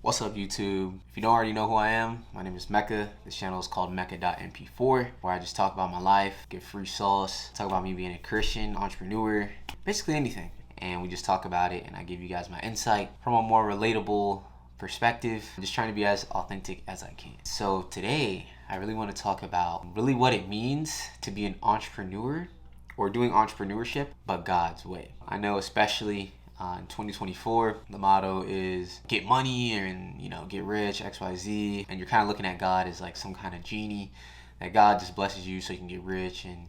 What's up, YouTube? If you don't already know who I am, my name is Mecca. This channel is called Mecca.mp4, where I just talk about my life, give free sauce, talk about me being a Christian, entrepreneur, basically anything. And we just talk about it, and I give you guys my insight from a more relatable perspective. I'm just trying to be as authentic as I can. So today, I really want to talk about really what it means to be an entrepreneur or doing entrepreneurship, but God's way. I know especially in 2024, the motto is get money and get rich, XYZ, and you're kind of looking at God as like some kind of genie that God just blesses you so you can get rich and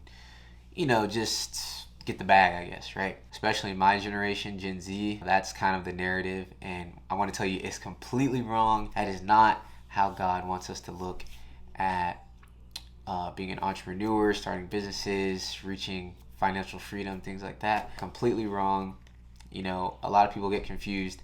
just get the bag, I guess, right? Especially in my generation, Gen Z, that's kind of the narrative, and I want to tell you it's completely wrong. That is not how God wants us to look at being an entrepreneur, starting businesses, reaching financial freedom, things like that. Completely wrong. A lot of people get confused.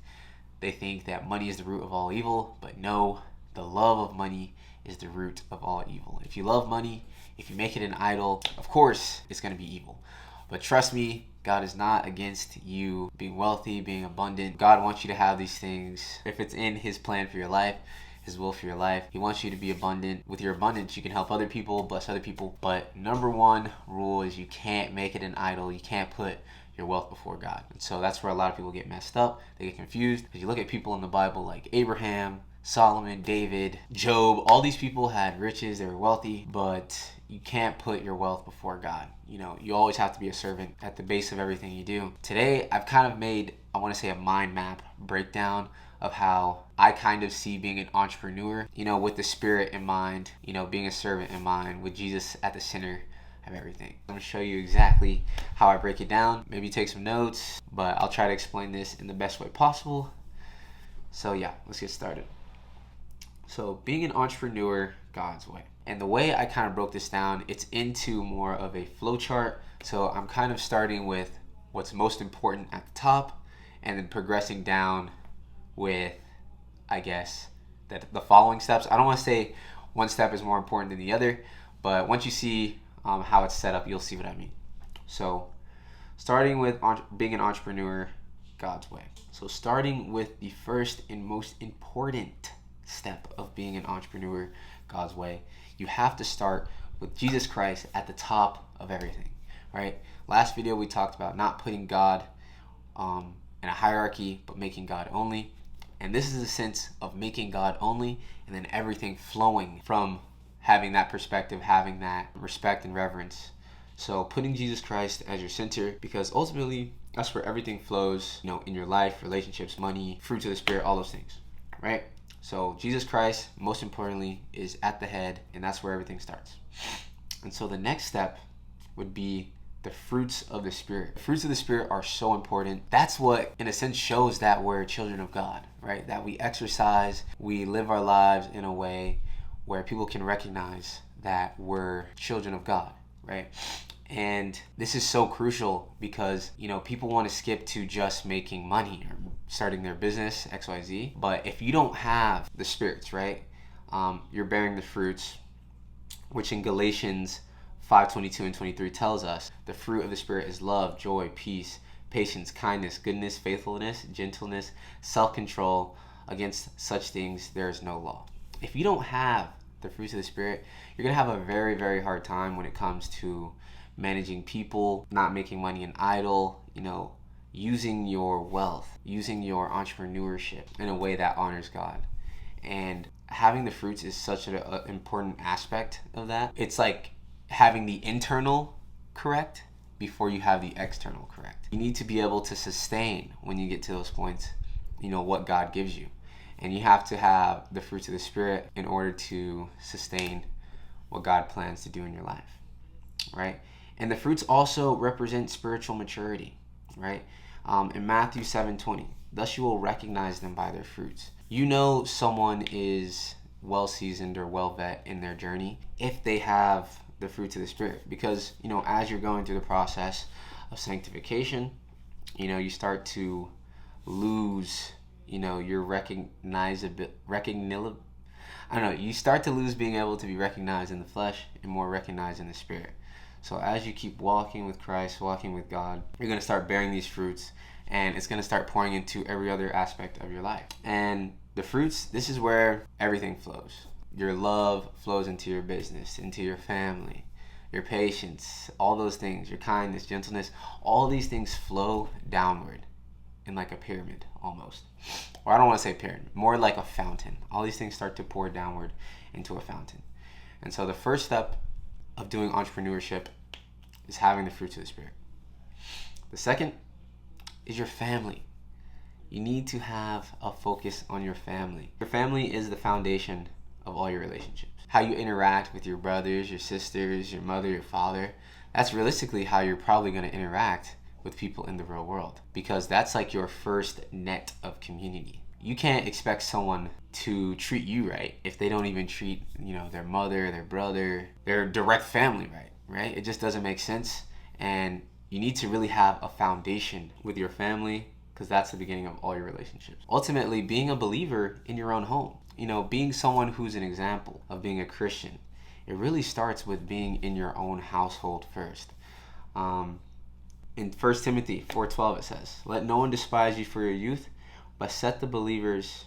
They think that money is the root of all evil, but no, the love of money is the root of all evil. If you love money, if you make it an idol, of course it's going to be evil. But trust me, God is not against you being wealthy, being abundant. God wants you to have these things. If it's in His plan for your life, His will for your life, He wants you to be abundant. With your abundance, you can help other people, bless other people. But number one rule is you can't make it an idol. You can't put your wealth before God. And so that's where a lot of people get messed up. They get confused because you look at people in the Bible like Abraham, Solomon, David, Job. All these people had riches, they were wealthy, but you can't put your wealth before God. You always have to be a servant at the base of everything you do. Today, I've kind of made, I want to say, a mind map breakdown of how I kind of see being an entrepreneur, with the spirit in mind, being a servant in mind, with Jesus at the center of everything. I'm going to show you exactly how I break it down. Maybe take some notes, but I'll try to explain this in the best way possible. So yeah, let's get started. So being an entrepreneur God's way. And the way I kind of broke this down, it's into more of a flow chart. So I'm kind of starting with what's most important at the top and then progressing down with, I guess, the following steps. I don't want to say one step is more important than the other, but once you see how it's set up, you'll see what I mean. So starting with being an entrepreneur God's way. So starting with the first and most important step of being an entrepreneur God's way, you have to start with Jesus Christ at the top of everything, right? Last video we talked about not putting God in a hierarchy, but making God only. And this is a sense of making God only and then everything flowing from having that perspective, having that respect and reverence. So putting Jesus Christ as your center, because ultimately that's where everything flows, in your life, relationships, money, fruits of the Spirit, all those things, right? So Jesus Christ, most importantly, is at the head, and that's where everything starts. And so the next step would be the fruits of the Spirit. The fruits of the Spirit are so important. That's what, in a sense, shows that we're children of God, right? That we exercise, we live our lives in a way where people can recognize that we're children of God, right? And this is so crucial because, people want to skip to just making money or starting their business, XYZ. But if you don't have the spirits, right, you're bearing the fruits, which in Galatians 5:22 and 23 tells us the fruit of the Spirit is love, joy, peace, patience, kindness, goodness, faithfulness, gentleness, self-control. Against such things there is no law. If you don't have the fruits of the Spirit, you're going to have a very, very hard time when it comes to managing people, not making money an idol, using your wealth, using your entrepreneurship in a way that honors God. And having the fruits is such an important aspect of that. It's like having the internal correct before you have the external correct. You need to be able to sustain when you get to those points, what God gives you. And you have to have the fruits of the Spirit in order to sustain what God plans to do in your life, right? And the fruits also represent spiritual maturity, right? In Matthew 7:20, thus you will recognize them by their fruits. Someone is well-seasoned or well-vet in their journey if they have the fruits of the Spirit. Because, as you're going through the process of sanctification, you start to lose your you start to lose being able to be recognized in the flesh and more recognized in the Spirit. So as you keep walking with Christ, walking with God, you're going to start bearing these fruits and it's going to start pouring into every other aspect of your life. And the fruits, this is where everything flows. Your love flows into your business, into your family, your patience, all those things, your kindness, gentleness, all these things flow downward in like a pyramid almost. Or I don't want to say pyramid, more like a fountain. All these things start to pour downward into a fountain. And so the first step of doing entrepreneurship is having the fruits of the Spirit. The second is your family. You need to have a focus on your family. Your family is the foundation of all your relationships. How you interact with your brothers, your sisters, your mother, your father, that's realistically how you're probably going to interact with people in the real world, because that's like your first net of community. You can't expect someone to treat you right if they don't even treat, their mother, their brother, their direct family right? It just doesn't make sense. And you need to really have a foundation with your family, because that's the beginning of all your relationships. Ultimately, being a believer in your own home, being someone who's an example of being a Christian, it really starts with being in your own household first. In 1 Timothy 4:12 it says, "Let no one despise you for your youth, but set the believers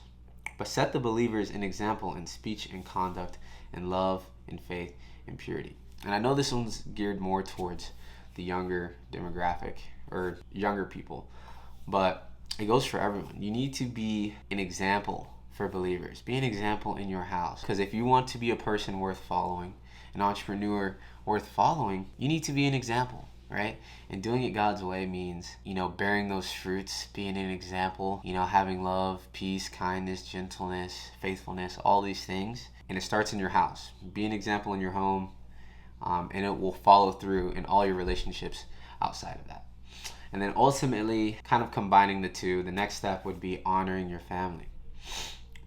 an example in speech and conduct, in love, in faith, in purity." And I know this one's geared more towards the younger demographic or younger people, but it goes for everyone. You need to be an example for believers. Be an example in your house, because if you want to be a person worth following, an entrepreneur worth following, you need to be an example, right? And doing it God's way means, bearing those fruits, being an example, having love, peace, kindness, gentleness, faithfulness, all these things. And it starts in your house. Be an example in your home, and it will follow through in all your relationships outside of that. And then ultimately, kind of combining the two, the next step would be honoring your family.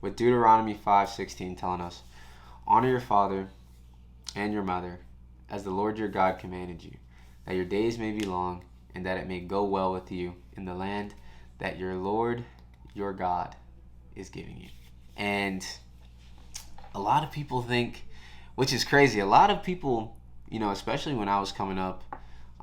With Deuteronomy 5:16 telling us, "Honor your father and your mother, as the Lord your God commanded you, that your days may be long, and that it may go well with you in the land that your Lord your God is giving you." And a lot of people think, which is crazy, a lot of people, especially when I was coming up,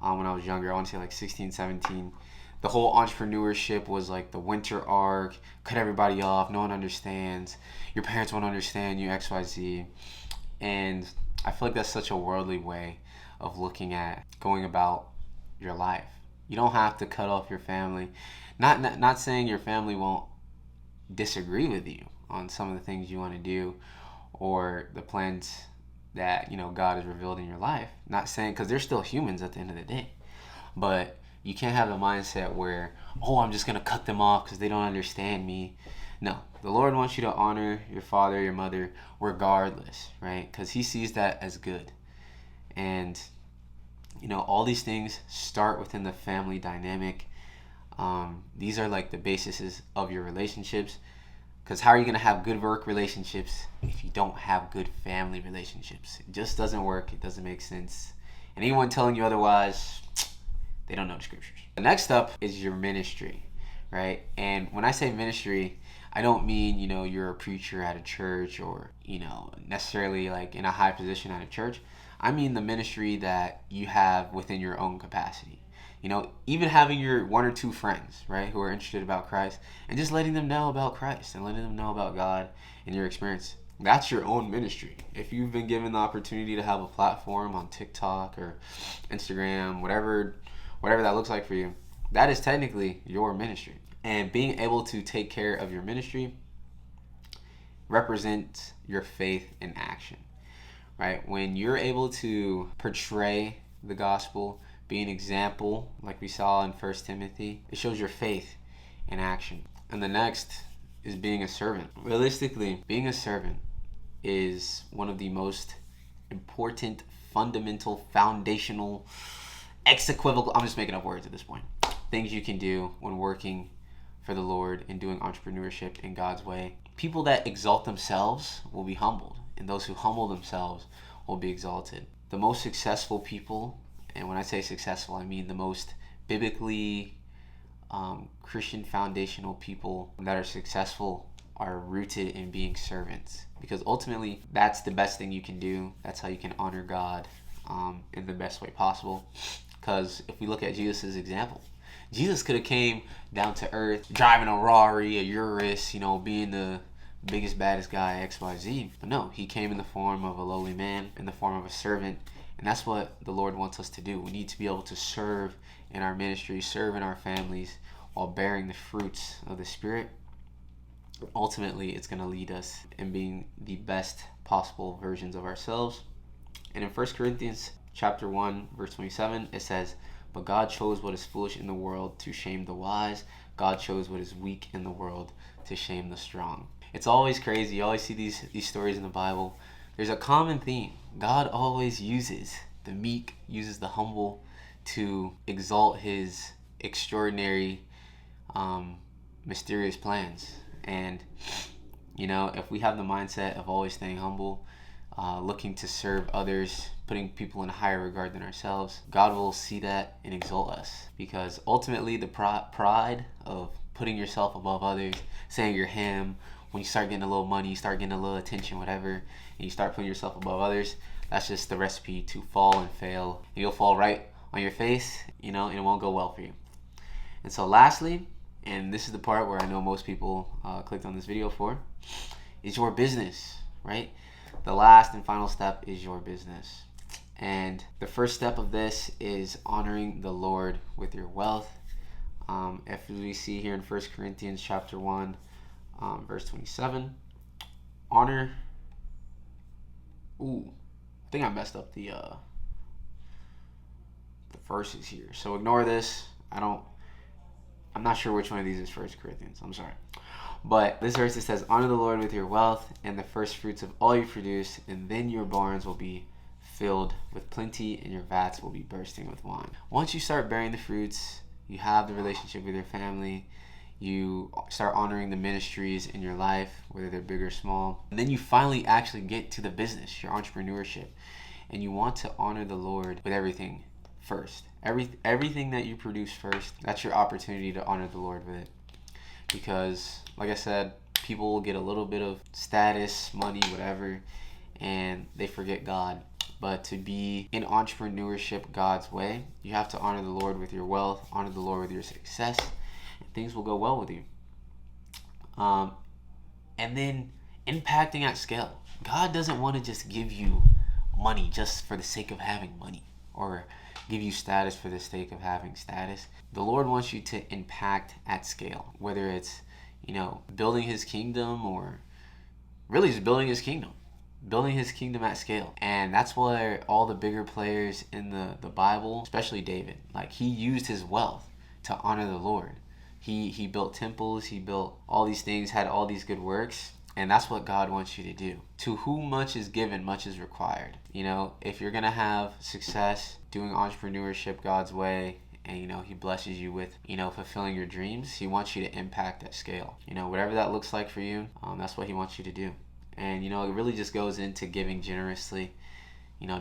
when I was younger, I want to say like 16, 17, the whole entrepreneurship was like the winter arc, cut everybody off, no one understands, your parents won't understand you, XYZ. And I feel like that's such a worldly way of looking at going about your life. You don't have to cut off your family. Not saying your family won't disagree with you on some of the things you want to do or the plans that God has revealed in your life. Not saying, because they're still humans at the end of the day, but you can't have a mindset where, I'm just gonna cut them off because they don't understand me. No, the Lord wants you to honor your father, your mother, regardless, right? Because He sees that as good. And all these things start within the family dynamic. These are like the bases of your relationships. Because how are you going to have good work relationships if you don't have good family relationships? It just doesn't work. It doesn't make sense. And anyone telling you otherwise, they don't know the scriptures. The next up is your ministry, right? And when I say ministry, I don't mean, you're a preacher at a church or, necessarily like in a high position at a church. I mean the ministry that you have within your own capacity. Even having your one or two friends, right, who are interested about Christ, and just letting them know about Christ and letting them know about God and your experience. That's your own ministry. If you've been given the opportunity to have a platform on TikTok or Instagram, whatever that looks like for you, that is technically your ministry. And being able to take care of your ministry represents your faith in action, right? When you're able to portray the gospel, be an example, like we saw in 1 Timothy, it shows your faith in action. And the next is being a servant. Realistically, being a servant is one of the most important, fundamental, foundational, equivocal, I'm just making up words at this point, things you can do when working for the Lord and doing entrepreneurship in God's way. People that exalt themselves will be humbled, and those who humble themselves will be exalted. The most successful people, and when I say successful, I mean the most biblically Christian foundational people that are successful are rooted in being servants. Because ultimately, that's the best thing you can do. That's how you can honor God in the best way possible. Because if we look at Jesus' example, Jesus could have came down to earth, driving a Rari, a Urus, being the biggest, baddest guy, XYZ. But no, he came in the form of a lowly man, in the form of a servant. And that's what the Lord wants us to do. We need to be able to serve in our ministry, serve in our families, while bearing the fruits of the Spirit. Ultimately, it's going to lead us in being the best possible versions of ourselves. And in 1 Corinthians chapter 1, verse 27, it says, "But God chose what is foolish in the world to shame the wise. God chose what is weak in the world to shame the strong." It's always crazy. You always see these stories in the Bible. There's a common theme. God always uses the meek, uses the humble to exalt his extraordinary, mysterious plans. And, if we have the mindset of always staying humble, looking to serve others, putting people in a higher regard than ourselves, God will see that and exalt us. Because ultimately, the pride of putting yourself above others, saying you're him, when you start getting a little money, you start getting a little attention, whatever, and you start putting yourself above others, that's just the recipe to fall and fail. And you'll fall right on your face, and it won't go well for you. And so lastly, and this is the part where I know most people clicked on this video for, is your business, right? The last and final step is your business. And the first step of this is honoring the Lord with your wealth. If we see here in 1 Corinthians chapter 1, verse 27, honor. I think I messed up the verses here. So ignore this. I'm not sure which one of these is 1 Corinthians. I'm sorry. But this verse, it says, "Honor the Lord with your wealth and the first fruits of all you produce, and then your barns will be filled with plenty and your vats will be bursting with wine." Once you start bearing the fruits, you have the relationship with your family, you start honoring the ministries in your life, whether they're big or small, and then you finally actually get to the business, your entrepreneurship, and you want to honor the Lord with everything first. Everything that you produce first, that's your opportunity to honor the Lord with it. Because, like I said, people will get a little bit of status, money, whatever, and they forget God. But to be in entrepreneurship God's way, you have to honor the Lord with your wealth, honor the Lord with your success, and things will go well with you. And then impacting at scale. God doesn't want to just give you money just for the sake of having money, or give you status for the sake of having status. The Lord wants you to impact at scale, whether it's, building his kingdom, or really just building his kingdom at scale. And that's why all the bigger players in the Bible, especially David, he used his wealth to honor the Lord. He built temples, he built all these things, had all these good works. And that's what God wants you to do. To whom much is given, much is required. If you're going to have success doing entrepreneurship God's way, and, he blesses you with, fulfilling your dreams, he wants you to impact at scale. Whatever that looks like for you, that's what he wants you to do. And, it really just goes into giving generously.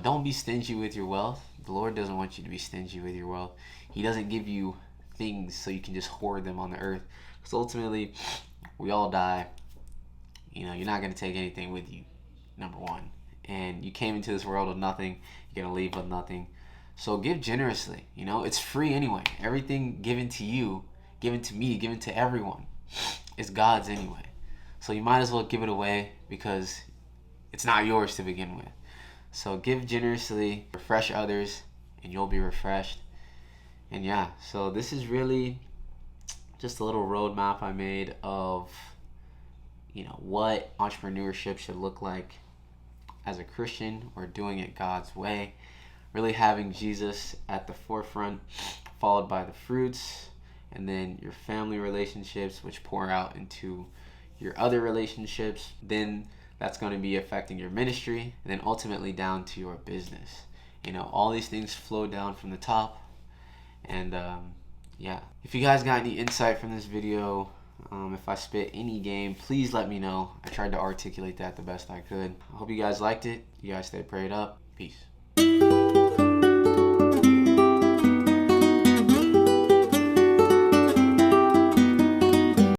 Don't be stingy with your wealth. The Lord doesn't want you to be stingy with your wealth. He doesn't give you things so you can just hoard them on the earth. Because ultimately, we all die. You're not going to take anything with you, number one. And you came into this world with nothing. You're going to leave with nothing. So give generously. It's free anyway. Everything given to you, given to me, given to everyone is God's anyway. So you might as well give it away, because it's not yours to begin with. So give generously, refresh others, and you'll be refreshed. And yeah, so this is really just a little roadmap I made of what entrepreneurship should look like as a Christian, or doing it God's way. Really having Jesus at the forefront, followed by the fruits, and then your family relationships, which pour out into your other relationships. Then that's going to be affecting your ministry, and then ultimately down to your business. All these things flow down from the top. And yeah, if you guys got any insight from this video, if I spit any game, please let me know. I tried to articulate that the best I could. I hope you guys liked it. You guys stay prayed up. Peace.